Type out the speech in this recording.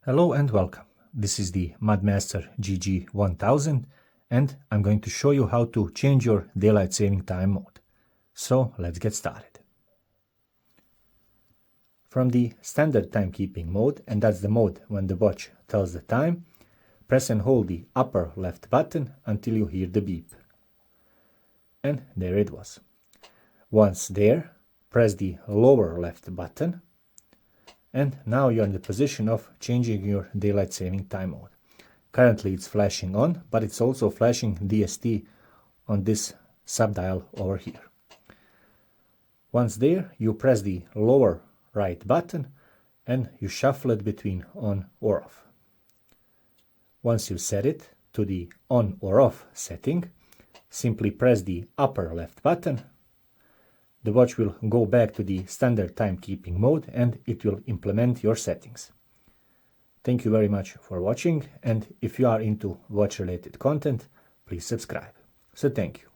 Hello and welcome. This is the Mudmaster GG-1000 and I'm going to show you how to change your daylight saving time mode. So let's get started. From the standard timekeeping mode, and that's the mode when the watch tells the time, press and hold the upper left button until you hear the beep. And there it was. Once there, press the lower left button. And now you're in the position of changing your daylight saving time mode. Currently it's flashing on, but it's also flashing DST on this subdial over here. Once there, you press the lower right button and you shuffle it between on or off. Once you set it to the on or off setting, simply press the upper left button. The watch will go back to the standard timekeeping mode and it will implement your settings. Thank you very much for watching, and if you are into watch related content, please subscribe. So thank you.